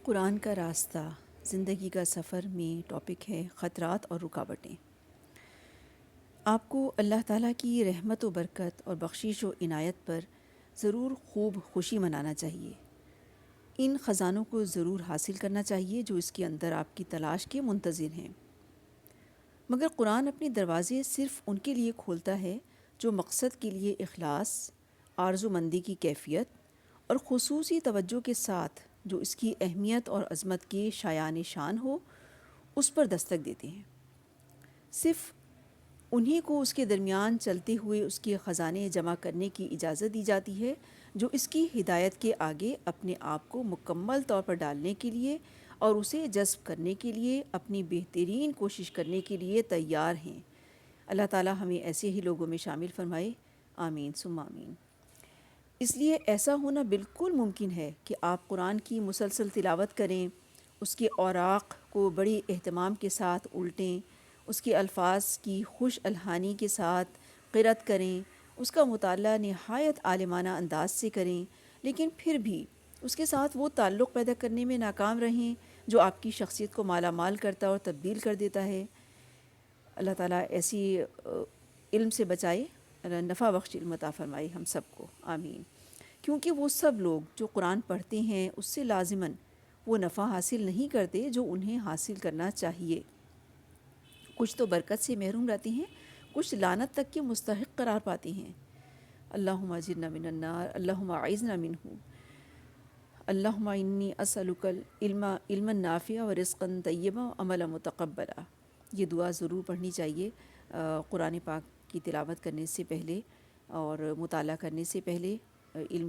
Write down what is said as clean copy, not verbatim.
قرآن کا راستہ زندگی کا سفر میں ٹاپک ہے خطرات اور رکاوٹیں۔ آپ کو اللہ تعالیٰ کی رحمت و برکت اور بخشش و عنایت پر ضرور خوب خوشی منانا چاہیے۔ ان خزانوں کو ضرور حاصل کرنا چاہیے جو اس کے اندر آپ کی تلاش کے منتظر ہیں، مگر قرآن اپنے دروازے صرف ان کے لیے کھولتا ہے جو مقصد کے لیے اخلاص، آرزو مندی کی کیفیت اور خصوصی توجہ کے ساتھ جو اس کی اہمیت اور عظمت کے شایان شان ہو اس پر دستک دیتے ہیں۔ صرف انہی کو اس کے درمیان چلتے ہوئے اس کے خزانے جمع کرنے کی اجازت دی جاتی ہے جو اس کی ہدایت کے آگے اپنے آپ کو مکمل طور پر ڈالنے کے لیے اور اسے جذب کرنے کے لیے اپنی بہترین کوشش کرنے کے لیے تیار ہیں۔ اللہ تعالی ہمیں ایسے ہی لوگوں میں شامل فرمائے، آمین ثم آمین۔ اس لیے ایسا ہونا بالکل ممکن ہے کہ آپ قرآن کی مسلسل تلاوت کریں، اس کے اوراق کو بڑی اہتمام کے ساتھ الٹیں، اس کے الفاظ کی خوش الحانی کے ساتھ قرأت کریں، اس کا مطالعہ نہایت عالمانہ انداز سے کریں، لیکن پھر بھی اس کے ساتھ وہ تعلق پیدا کرنے میں ناکام رہیں جو آپ کی شخصیت کو مالا مال کرتا اور تبدیل کر دیتا ہے۔ اللہ تعالیٰ ایسی علم سے بچائے، نفع بخش علم عطا فرمائے ہم سب کو، آمین۔ کیونکہ وہ سب لوگ جو قرآن پڑھتے ہیں اس سے لازماً وہ نفع حاصل نہیں کرتے جو انہیں حاصل کرنا چاہیے۔ کچھ تو برکت سے محروم رہتے ہیں، کچھ لعنت تک کے مستحق قرار پاتے ہیں۔ اللہم اجرنا من النار، اللہم اعذنا منہ، اللہم انی اسألک علما نافعا ورزقا طیبا وعملا متقبلا۔ یہ دعا ضرور پڑھنی چاہیے قرآن پاک کی تلاوت کرنے سے پہلے اور مطالعہ کرنے سے پہلے، علم کے